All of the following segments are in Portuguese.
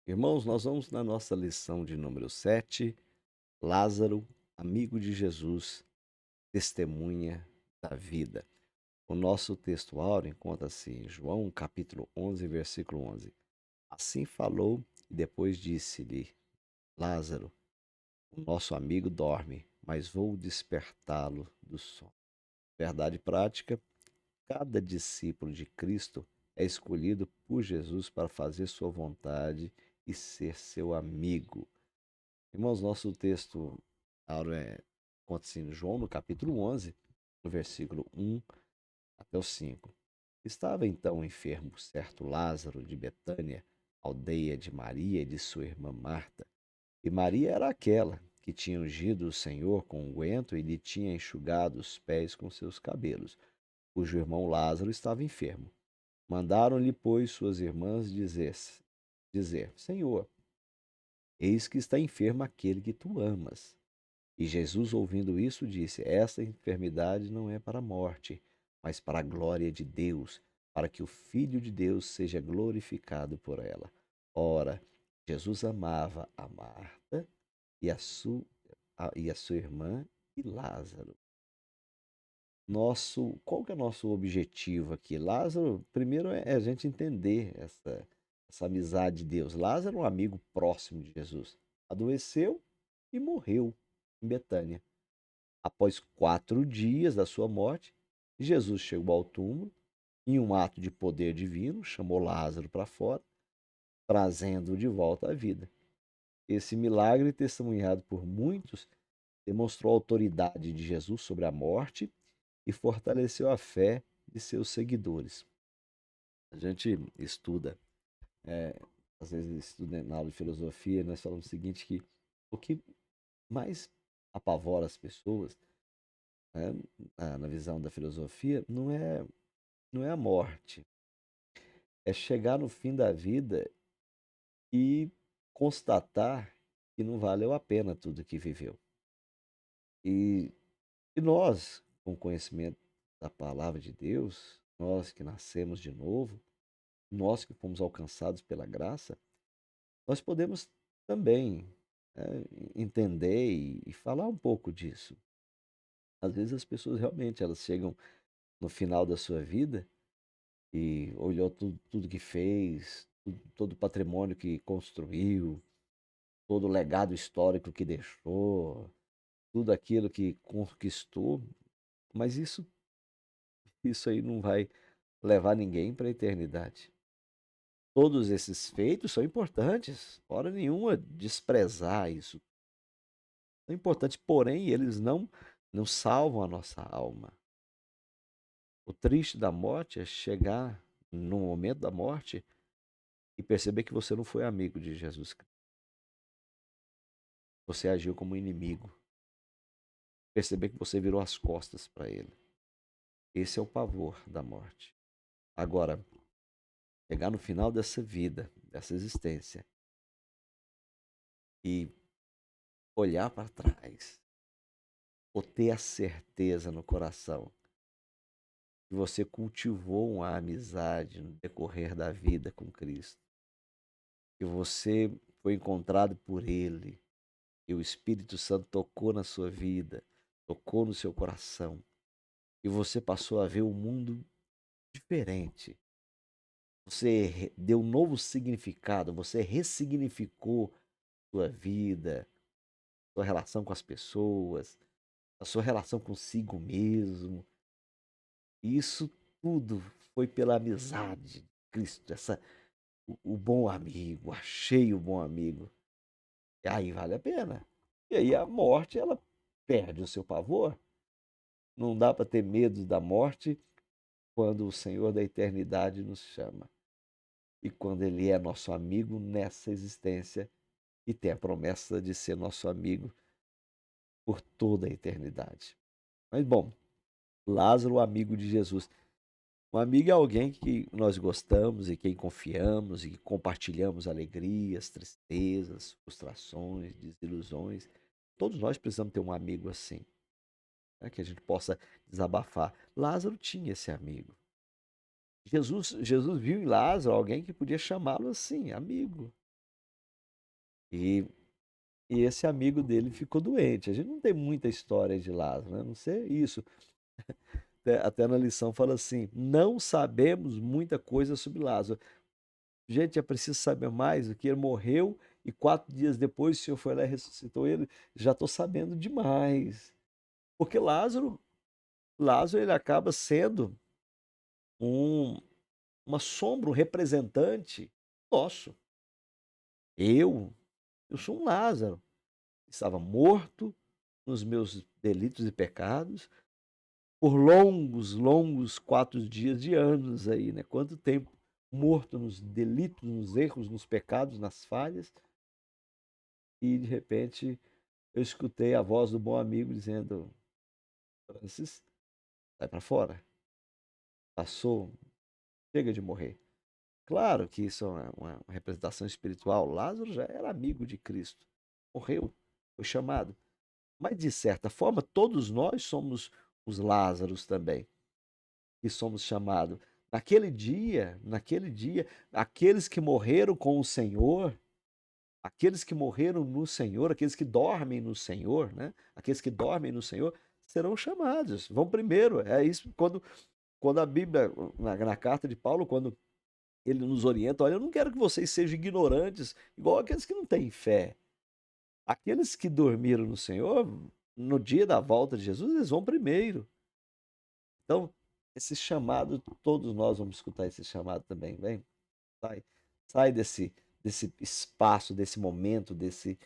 Irmãos, nós vamos na nossa lição de número 7. Lázaro, amigo de Jesus, testemunha da vida. O nosso texto áureo encontra-se em João, capítulo 11, versículo 11. Assim falou e depois disse-lhe: Lázaro, o nosso amigo dorme, mas vou despertá-lo do sono. Verdade prática: cada discípulo de Cristo é escolhido por Jesus para fazer sua vontade e ser seu amigo. Irmãos, nosso texto áureo conta-se em João, no capítulo 11, no versículo 1 até o 5. Estava então enfermo certo Lázaro de Betânia, aldeia de Maria e de sua irmã Marta. E Maria era aquela que tinha ungido o Senhor com unguento e lhe tinha enxugado os pés com seus cabelos, cujo irmão Lázaro estava enfermo. Mandaram-lhe, pois, suas irmãs dizer: Senhor, eis que está enfermo aquele que tu amas. E Jesus, ouvindo isso, disse: Esta enfermidade não é para a morte, mas para a glória de Deus, para que o Filho de Deus seja glorificado por ela. Ora, Jesus amava a Marta e a sua irmã e Lázaro. Qual que é o nosso objetivo aqui? Lázaro, primeiro é a gente entender essa amizade de Deus. Lázaro é um amigo próximo de Jesus. Adoeceu e morreu em Betânia. Após 4 dias da sua morte, Jesus chegou ao túmulo, em um ato de poder divino, chamou Lázaro para fora, trazendo-o de volta à vida. Esse milagre, testemunhado por muitos, demonstrou a autoridade de Jesus sobre a morte e fortaleceu a fé de seus seguidores. A gente estuda, é, às vezes estuda na aula de filosofia, nós falamos o seguinte, que o que mais apavora as pessoas, né, na visão da filosofia, não é a morte, é chegar no fim da vida e constatar que não valeu a pena tudo que viveu. E, e nós, com conhecimento da palavra de Deus, nós que nascemos de novo, nós que fomos alcançados pela graça, nós podemos também entender e falar um pouco disso. Às vezes as pessoas realmente elas chegam no final da sua vida e olhou tudo que fez, todo o patrimônio que construiu, todo o legado histórico que deixou, tudo aquilo que conquistou, mas isso aí não vai levar ninguém para a eternidade. Todos esses feitos são importantes, hora nenhuma desprezar isso. São importantes, porém eles não salvam a nossa alma. O triste da morte é chegar no momento da morte e perceber que você não foi amigo de Jesus Cristo. Você agiu como inimigo. Perceber que você virou as costas para ele. Esse é o pavor da morte. Agora, chegar no final dessa vida, dessa existência, e olhar para trás, ou ter a certeza no coração que você cultivou uma amizade no decorrer da vida com Cristo, que você foi encontrado por Ele, e o Espírito Santo tocou na sua vida, tocou no seu coração, e você passou a ver o mundo diferente. Você deu um novo significado, você ressignificou sua vida, sua relação com as pessoas, a sua relação consigo mesmo. E isso tudo foi pela amizade de Cristo, o bom amigo, achei o bom amigo. E aí vale a pena. E aí a morte, ela perde o seu pavor. Não dá para ter medo da morte quando o Senhor da eternidade nos chama. E quando Ele é nosso amigo nessa existência e tem a promessa de ser nosso amigo por toda a eternidade. Mas bom, Lázaro, amigo de Jesus. Um amigo é alguém que nós gostamos e quem confiamos e que compartilhamos alegrias, tristezas, frustrações, desilusões. Todos nós precisamos ter um amigo assim, né, que a gente possa desabafar. Lázaro tinha esse amigo. Jesus viu em Lázaro alguém que podia chamá-lo assim, amigo. E, e esse amigo dele ficou doente. A gente não tem muita história de Lázaro, né? Não sei isso. Até na lição fala assim: não sabemos muita coisa sobre Lázaro. Gente, é preciso saber mais do que ele morreu e 4 dias depois o Senhor foi lá e ressuscitou ele. Já estou sabendo demais. Porque Lázaro ele acaba sendo um, uma sombra, um representante nosso. Eu sou um Lázaro. Estava morto nos meus delitos e pecados por longos, longos 4 dias de anos aí, né? Quanto tempo morto nos delitos, nos erros, nos pecados, nas falhas. E de repente eu escutei a voz do bom amigo dizendo: Francis, sai para fora. Passou, chega de morrer. Claro que isso é uma representação espiritual. Lázaro já era amigo de Cristo. Morreu, foi chamado. Mas, de certa forma, todos nós somos os Lázaros também, que somos chamados. Naquele dia, aqueles que morreram com o Senhor, aqueles que morreram no Senhor, aqueles que dormem no Senhor, né? Aqueles que dormem no Senhor serão chamados, vão primeiro. É isso quando a Bíblia, na carta de Paulo, quando ele nos orienta, olha, eu não quero que vocês sejam ignorantes, igual aqueles que não têm fé. Aqueles que dormiram no Senhor, no dia da volta de Jesus, eles vão primeiro. Então, esse chamado, todos nós vamos escutar esse chamado também, vem? Sai, sai desse espaço, desse momento, desse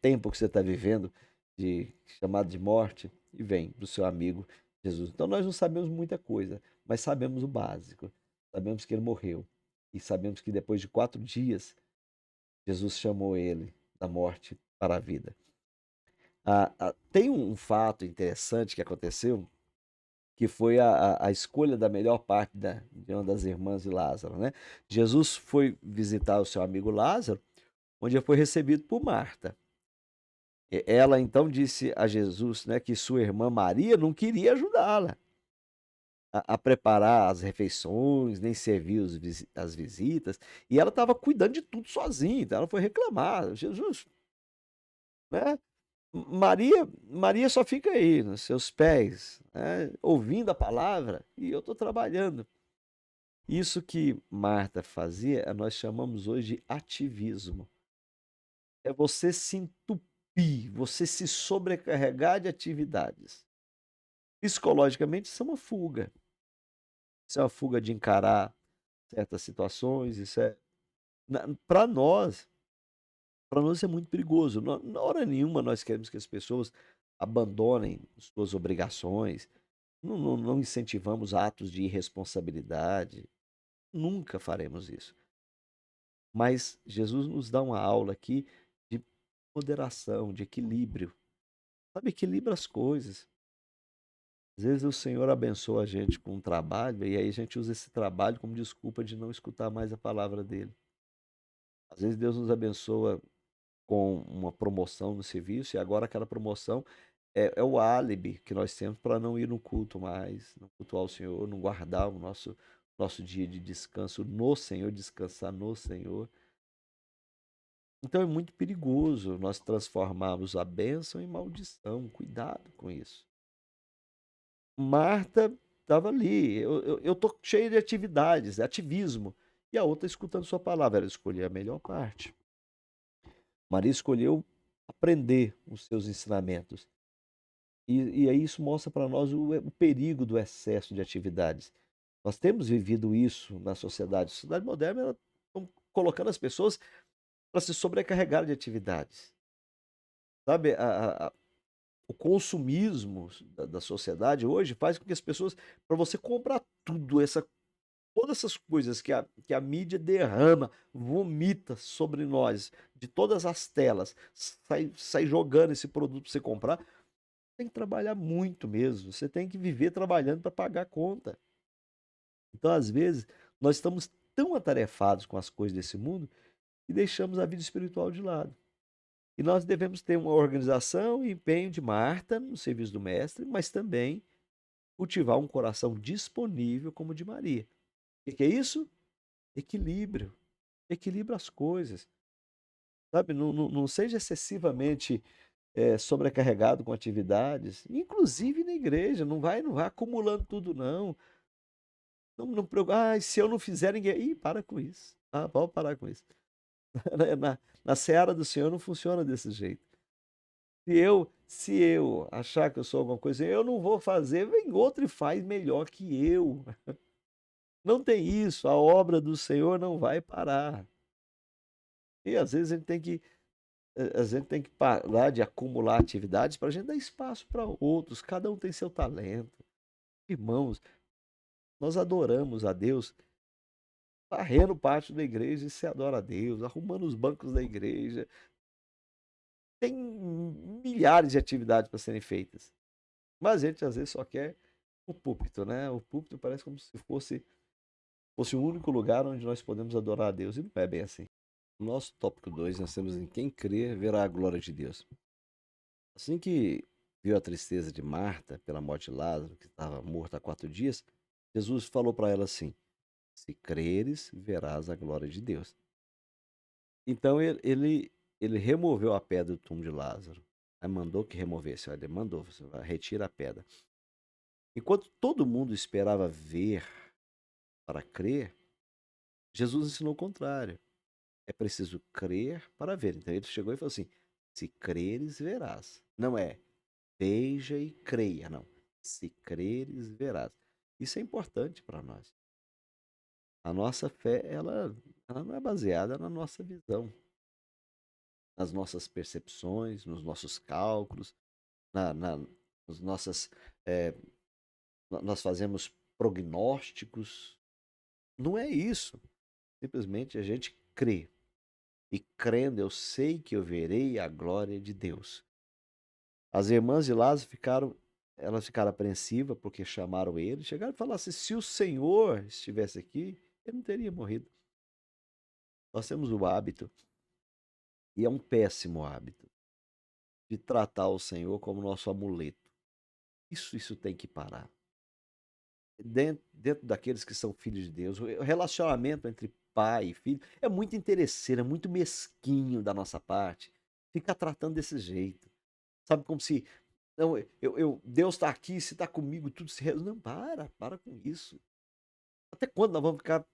tempo que você está vivendo, chamado de morte, e vem para o seu amigo Jesus. Então, nós não sabemos muita coisa, mas sabemos o básico. Sabemos que ele morreu. E sabemos que depois de 4 dias, Jesus chamou ele da morte para a vida. Tem um fato interessante que aconteceu, que foi a escolha da melhor parte de uma das irmãs de Lázaro, né? Jesus foi visitar o seu amigo Lázaro, onde ele foi recebido por Marta. Ela então disse a Jesus, né, que sua irmã Maria não queria ajudá-la a preparar as refeições, nem servir as visitas, e ela estava cuidando de tudo sozinha, então ela foi reclamar. Jesus, né? Maria só fica aí nos seus pés, né, ouvindo a palavra, e eu estou trabalhando. Isso que Marta fazia, nós chamamos hoje de ativismo. É você se entupir, você se sobrecarregar de atividades. Psicologicamente, isso é uma fuga. Isso é uma fuga de encarar certas situações. Isso é. Para nós é muito perigoso. Na hora nenhuma nós queremos que as pessoas abandonem suas obrigações. Não incentivamos atos de irresponsabilidade. Nunca faremos isso. Mas Jesus nos dá uma aula aqui de moderação, de equilíbrio. Sabe, equilibra as coisas. Às vezes o Senhor abençoa a gente com um trabalho e aí a gente usa esse trabalho como desculpa de não escutar mais a palavra dele. Às vezes Deus nos abençoa com uma promoção no serviço e agora aquela promoção é o álibi que nós temos para não ir no culto mais, não cultuar o Senhor, não guardar o nosso dia de descanso no Senhor, descansar no Senhor. Então é muito perigoso nós transformarmos a bênção em maldição. Cuidado com isso. Marta estava ali. Eu tô cheio de atividades, ativismo. E a outra escutando sua palavra. Ela escolheu a melhor parte. Maria escolheu aprender os seus ensinamentos. E aí isso mostra para nós o perigo do excesso de atividades. Nós temos vivido isso na sociedade. A sociedade moderna, ela estão colocando as pessoas para se sobrecarregar de atividades. Sabe, o consumismo da sociedade hoje faz com que as pessoas, para você comprar todas essas coisas que a mídia derrama, vomita sobre nós, de todas as telas, sai jogando esse produto para você comprar, tem que trabalhar muito mesmo. Você tem que viver trabalhando para pagar a conta. Então, às vezes, nós estamos tão atarefados com as coisas desse mundo que deixamos a vida espiritual de lado. E nós devemos ter uma organização e empenho de Marta no serviço do Mestre, mas também cultivar um coração disponível como o de Maria. O que é isso? Equilíbrio. Equilibra as coisas. sabe? Não seja excessivamente sobrecarregado com atividades, inclusive na igreja. Não vai acumulando tudo, não. Não preocupa, se eu não fizer, ninguém. Ih, para com isso. Ah, pode parar com isso. Na seara do Senhor não funciona desse jeito. Se eu achar que eu sou alguma coisa, eu não vou fazer, vem outro e faz melhor que eu. Não tem isso, a obra do Senhor não vai parar. E às vezes a gente tem que parar de acumular atividades para a gente dar espaço para outros. Cada um tem seu talento. Irmãos, nós adoramos a Deus varrendo o pátio da igreja e se adora a Deus, arrumando os bancos da igreja. Tem milhares de atividades para serem feitas. Mas a gente às vezes só quer o púlpito, né? O púlpito parece como se fosse o único lugar onde nós podemos adorar a Deus. E não é bem assim. No nosso tópico 2 nós temos em quem crê verá a glória de Deus. Assim que viu a tristeza de Marta pela morte de Lázaro, que estava morto há 4 dias, Jesus falou para ela assim: se creres, verás a glória de Deus. Então ele removeu a pedra do túmulo de Lázaro. Aí mandou que removesse. Olha, ele mandou, você vai, retira a pedra. Enquanto todo mundo esperava ver para crer, Jesus ensinou o contrário. É preciso crer para ver. Então ele chegou e falou assim: se creres, verás. Não é veja e creia, não. Se creres, verás. Isso é importante para nós. A nossa fé, ela não é baseada na nossa visão, nas nossas percepções, nos nossos cálculos, nas nossas. eh, nós fazemos prognósticos. Não é isso. Simplesmente a gente crê. E crendo, eu sei que eu verei a glória de Deus. As irmãs de Lázaro elas ficaram apreensivas porque chamaram ele, chegaram e falaram assim: se o Senhor estivesse aqui, ele não teria morrido. Nós temos o hábito, e é um péssimo hábito, de tratar o Senhor como nosso amuleto. Isso tem que parar. Dentro daqueles que são filhos de Deus, o relacionamento entre pai e filho é muito interesseiro, é muito mesquinho da nossa parte ficar tratando desse jeito. Sabe, como se não, Deus está aqui, se está comigo, tudo se resolve. Não, para com isso. Até quando nós vamos ficar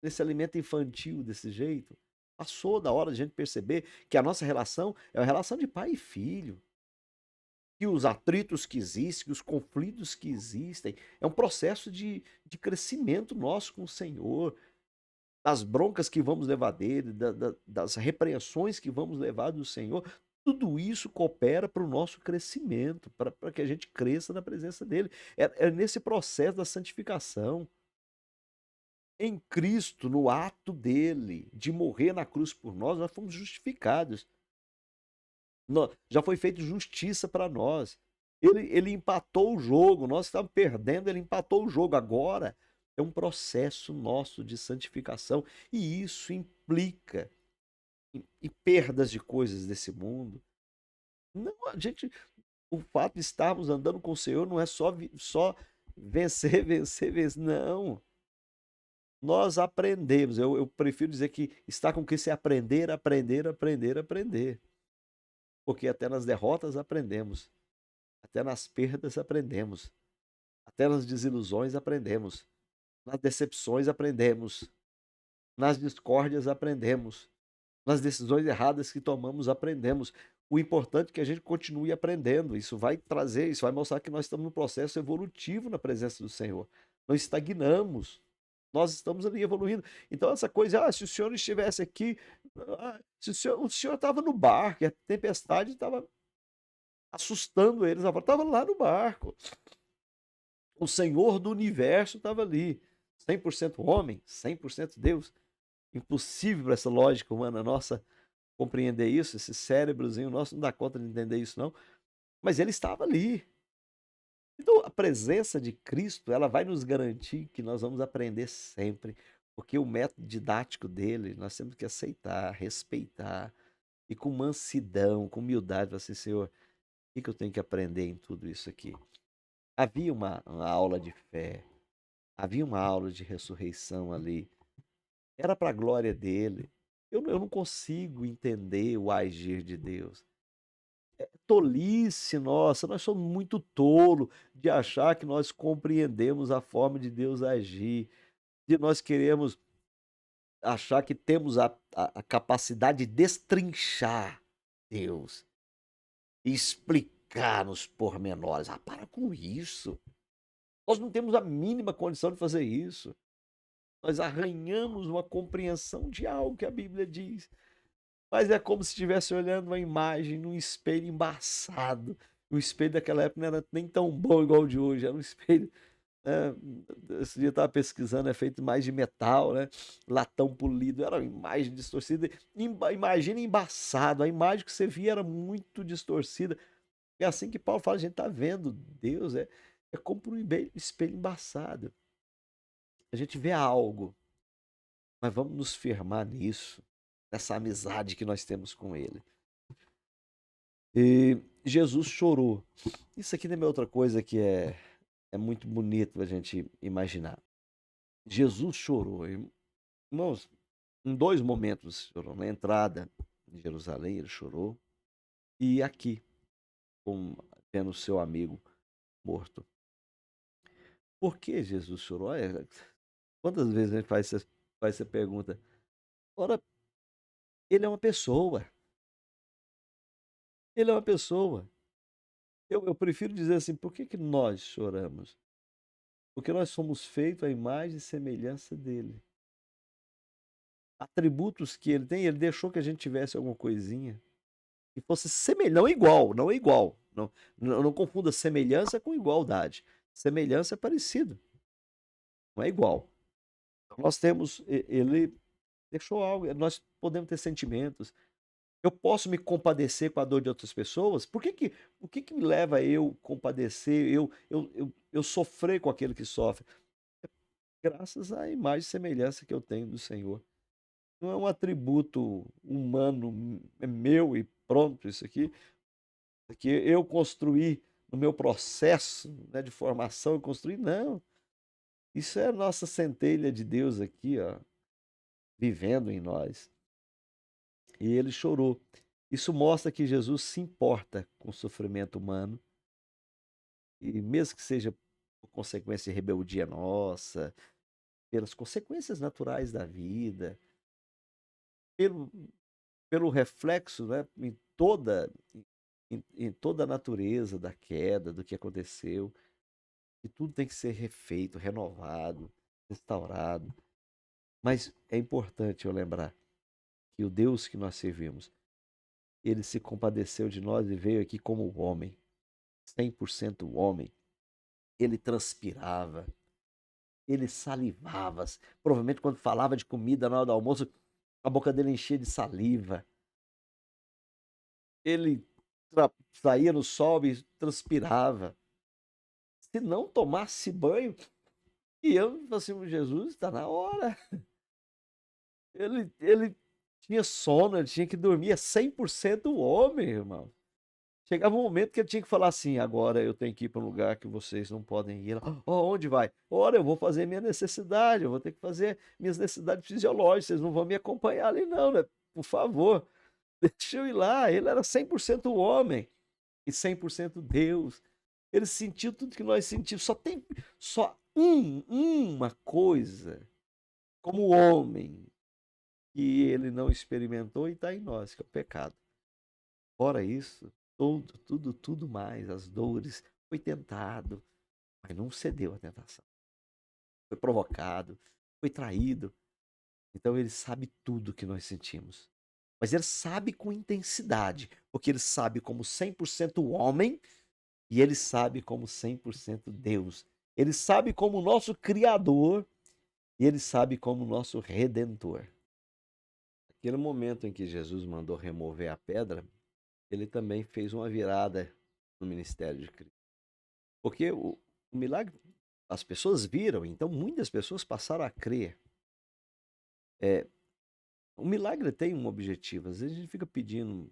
nesse alimento infantil desse jeito? Passou da hora de a gente perceber que a nossa relação é uma relação de pai e filho. Que os atritos que existem, que os conflitos que existem, é um processo de crescimento nosso com o Senhor, das broncas que vamos levar dele, das repreensões que vamos levar do Senhor. Tudo isso coopera para o nosso crescimento, para que a gente cresça na presença dele. É nesse processo da santificação. Em Cristo, no ato dele, de morrer na cruz por nós fomos justificados. Já foi feita justiça para nós. Ele empatou o jogo, nós estávamos perdendo, ele empatou o jogo. Agora é um processo nosso de santificação e isso implica em perdas de coisas desse mundo. Não, o fato de estarmos andando com o Senhor não é só vencer, vencer, vencer. Não. Nós aprendemos. Eu prefiro dizer que estar com Cristo é aprender, aprender, aprender, aprender. Porque até nas derrotas aprendemos. Até nas perdas aprendemos. Até nas desilusões aprendemos. Nas decepções aprendemos. Nas discórdias aprendemos. Nas decisões erradas que tomamos aprendemos. O importante é que a gente continue aprendendo. Isso vai trazer, isso vai mostrar que nós estamos num processo evolutivo na presença do Senhor. Não estagnamos. Nós estamos ali evoluindo. Então, essa coisa, se o senhor estivesse aqui, se o senhor estava no barco, e a tempestade estava assustando eles, estava lá no barco. O Senhor do universo estava ali. 100% homem, 100% Deus. Impossível para essa lógica humana nossa compreender isso, esse cérebrozinho nosso não dá conta de entender isso não, mas ele estava ali. Então a presença de Cristo, ela vai nos garantir que nós vamos aprender sempre, porque o método didático dele, nós temos que aceitar, respeitar, e com mansidão, com humildade, falar assim: Senhor, o que eu tenho que aprender em tudo isso aqui? Havia uma aula de fé, havia uma aula de ressurreição ali, era para a glória dele. Eu não consigo entender o agir de Deus. Tolice nossa, nós somos muito tolo de achar que nós compreendemos a forma de Deus agir, de nós queremos achar que temos a capacidade de destrinchar Deus e explicar nos pormenores. Ah, para com isso. Nós não temos a mínima condição de fazer isso. Nós arranhamos uma compreensão de algo que a Bíblia diz. Mas é como se estivesse olhando uma imagem num espelho embaçado. O espelho daquela época não era nem tão bom igual o de hoje. Era um espelho. Esse dia eu estava pesquisando, é feito mais de metal, né? Latão polido. Era uma imagem distorcida. Imagina embaçado. A imagem que você via era muito distorcida. É assim que Paulo fala: a gente está vendo Deus, é como por um espelho embaçado. A gente vê algo, mas vamos nos firmar nisso, nessa amizade que nós temos com Ele. E Jesus chorou. Isso aqui também é outra coisa que é muito bonito a gente imaginar. Jesus chorou. Irmãos, em dois momentos chorou. Na entrada em Jerusalém, ele chorou. E aqui, vendo seu amigo morto. Por que Jesus chorou? Olha, quantas vezes a gente faz essa pergunta? Ora, ele é uma pessoa. Ele é uma pessoa. Eu prefiro dizer assim, por que nós choramos? Porque nós somos feitos à imagem e semelhança dele. Atributos que ele tem, ele deixou que a gente tivesse alguma coisinha que fosse semelhante, não igual, não é igual. Não confunda semelhança com igualdade. Semelhança é parecido, não é igual. Então, nós temos, ele deixou algo, nós podemos ter sentimentos. Eu posso me compadecer com a dor de outras pessoas? O que que me leva a eu compadecer, eu sofrer com aquele que sofre? Graças à imagem e semelhança que eu tenho do Senhor. Não é um atributo humano, é meu e pronto, isso aqui, que eu construí no meu processo, né, de formação, eu construí, não. Isso é a nossa centelha de Deus aqui, ó, vivendo em nós. E ele chorou. Isso mostra que Jesus se importa com o sofrimento humano, e mesmo que seja por consequência de rebeldia nossa, pelas consequências naturais da vida, pelo, pelo reflexo, né, em toda a natureza da queda, do que aconteceu, que tudo tem que ser refeito, renovado, restaurado. Mas é importante eu lembrar que o Deus que nós servimos, ele se compadeceu de nós e veio aqui como homem, 100% homem. Ele transpirava, ele salivava. Provavelmente quando falava de comida na hora do almoço, a boca dele enchia de saliva. Ele saía no sol e transpirava. Se não tomasse banho, e eu falei assim: Jesus, está na hora. Ele tinha sono, ele tinha que dormir, é 100% homem, irmão. Chegava um momento que ele tinha que falar assim: agora eu tenho que ir para um lugar que vocês não podem ir. Ó, onde vai? Ora, eu vou fazer minha necessidade, eu vou ter que fazer minhas necessidades fisiológicas, vocês não vão me acompanhar ali, não, né? Por favor, deixa eu ir lá. Ele era 100% homem e 100% Deus. Ele sentiu tudo que nós sentimos. Só uma coisa, como homem, que ele não experimentou e está em nós, que é o pecado. Fora isso, tudo mais, as dores, foi tentado, mas não cedeu à tentação. Foi provocado, foi traído. Então ele sabe tudo que nós sentimos. Mas ele sabe com intensidade, porque ele sabe como 100% homem e ele sabe como 100% Deus. Ele sabe como nosso Criador e ele sabe como nosso Redentor. Aquele momento em que Jesus mandou remover a pedra, ele também fez uma virada no ministério de Cristo. Porque o milagre, as pessoas viram, então muitas pessoas passaram a crer. É, o milagre tem um objetivo. Às vezes a gente fica pedindo,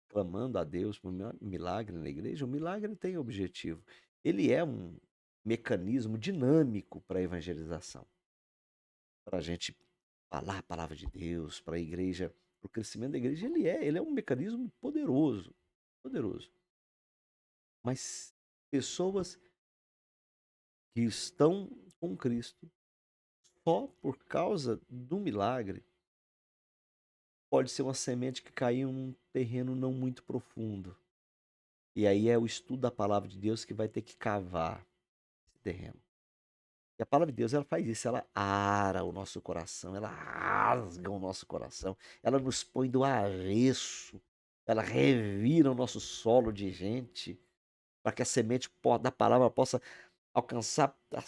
clamando a Deus por um milagre na igreja. O milagre tem objetivo. Ele é um mecanismo dinâmico para a evangelização. Para a gente falar a palavra de Deus para a igreja, para o crescimento da igreja, ele é um mecanismo poderoso, poderoso. Mas pessoas que estão com Cristo só por causa do milagre, pode ser uma semente que caiu num terreno não muito profundo. E aí é o estudo da palavra de Deus que vai ter que cavar esse terreno. E a palavra de Deus, ela faz isso, ela ara o nosso coração, ela rasga o nosso coração, ela nos põe do avesso, ela revira o nosso solo de gente, para que a semente da palavra possa alcançar a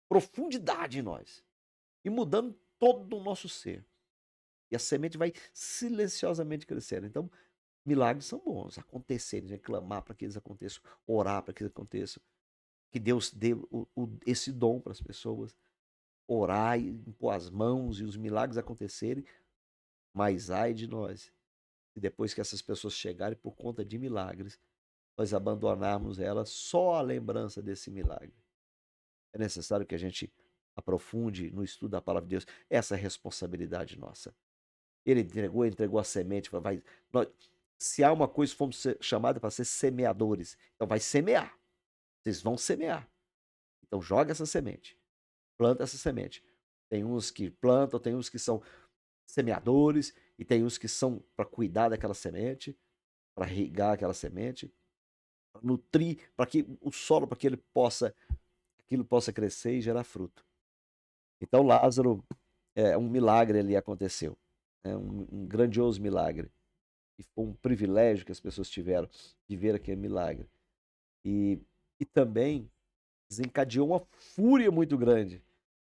profundidade em nós, e mudando todo o nosso ser. E a semente vai silenciosamente crescendo. Então, milagres são bons, acontecerem, reclamar para que eles aconteçam, orar para que eles aconteçam, que Deus dê esse dom para as pessoas, orar e impor as mãos e os milagres acontecerem, mas ai de nós, e depois que essas pessoas chegarem por conta de milagres, nós abandonarmos elas só a lembrança desse milagre. É necessário que a gente aprofunde no estudo da palavra de Deus, essa é a responsabilidade nossa. Ele entregou a semente, vai, se há uma coisa, fomos chamados para ser semeadores, então vai semear, vocês vão semear. Então joga essa semente, planta essa semente. Tem uns que plantam, tem uns que são semeadores, e tem uns que são para cuidar daquela semente, para regar aquela semente, para nutrir, para que o solo, para que aquilo possa crescer e gerar fruto. Então Lázaro, um milagre ali aconteceu, né? Um grandioso milagre. E foi um privilégio que as pessoas tiveram de ver aquele milagre. E, e também desencadeou uma fúria muito grande,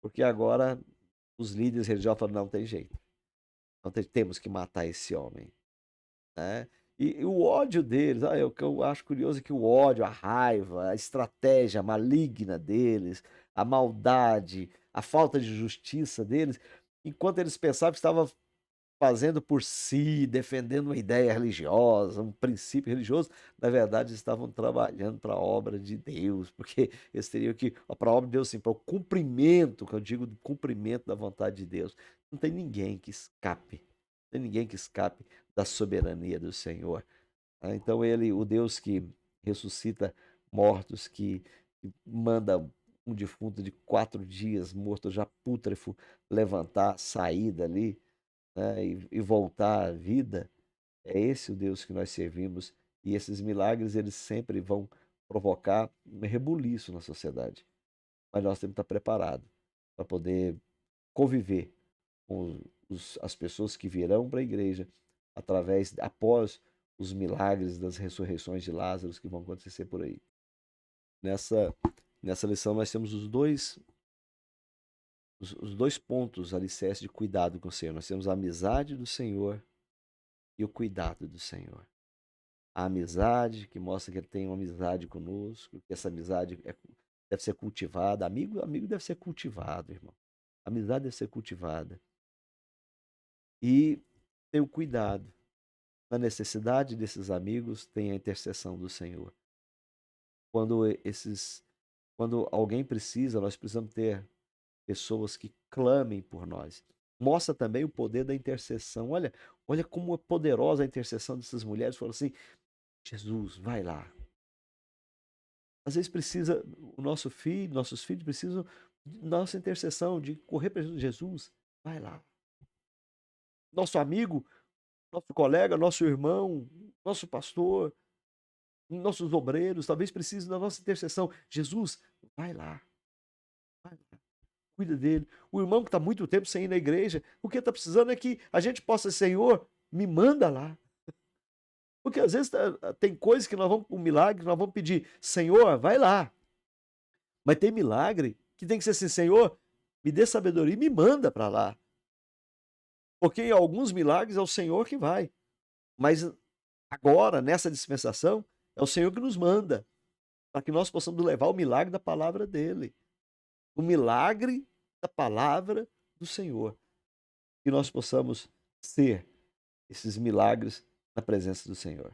porque agora os líderes religiosos falaram, não tem jeito, temos que matar esse homem, né? E o ódio deles, o que eu acho curioso é que o ódio, a raiva, a estratégia maligna deles, a maldade, a falta de justiça deles, enquanto eles pensavam que estava fazendo por si, defendendo uma ideia religiosa, um princípio religioso, na verdade estavam trabalhando para a obra de Deus, porque eles teriam que, para a obra de Deus, sim, para o cumprimento, que eu digo, do cumprimento da vontade de Deus. Não tem ninguém que escape, não tem ninguém que escape da soberania do Senhor. Então ele, o Deus que ressuscita mortos, que manda um defunto de 4 dias, morto já pútrefo, levantar, sair dali, né, e voltar à vida, é esse o Deus que nós servimos, e esses milagres eles sempre vão provocar um rebuliço na sociedade. Mas nós temos que estar preparados para poder conviver com as pessoas que virão para a igreja após os milagres das ressurreições de Lázaro que vão acontecer por aí. Nessa, nessa lição nós temos os dois pontos alicerces de cuidado com o Senhor. Nós temos a amizade do Senhor e o cuidado do Senhor. A amizade, que mostra que ele tem uma amizade conosco, que essa amizade deve ser cultivada. Amigo deve ser cultivado, irmão. Amizade deve ser cultivada. E tem o cuidado. Na necessidade desses amigos, tem a intercessão do Senhor. Quando alguém precisa, nós precisamos ter pessoas que clamem por nós. Mostra também o poder da intercessão. Olha como é poderosa a intercessão dessas mulheres. Falam assim: Jesus, vai lá. Às vezes precisa, nossos filhos precisam de nossa intercessão, de correr para Jesus, vai lá. Nosso amigo, nosso colega, nosso irmão, nosso pastor, nossos obreiros, talvez precisem da nossa intercessão. Jesus, vai lá, vai lá, cuida dele. O irmão que está muito tempo sem ir na igreja, o que está precisando é que a gente possa, Senhor, me manda lá. Porque às vezes tem coisas que nós vamos, um milagre, nós vamos pedir, Senhor, vai lá. Mas tem milagre que tem que ser assim, Senhor, me dê sabedoria e me manda para lá. Porque em alguns milagres é o Senhor que vai. Mas agora, nessa dispensação, é o Senhor que nos manda. Para que nós possamos levar o milagre da palavra dele. O milagre da palavra do Senhor. Que nós possamos ser esses milagres na presença do Senhor.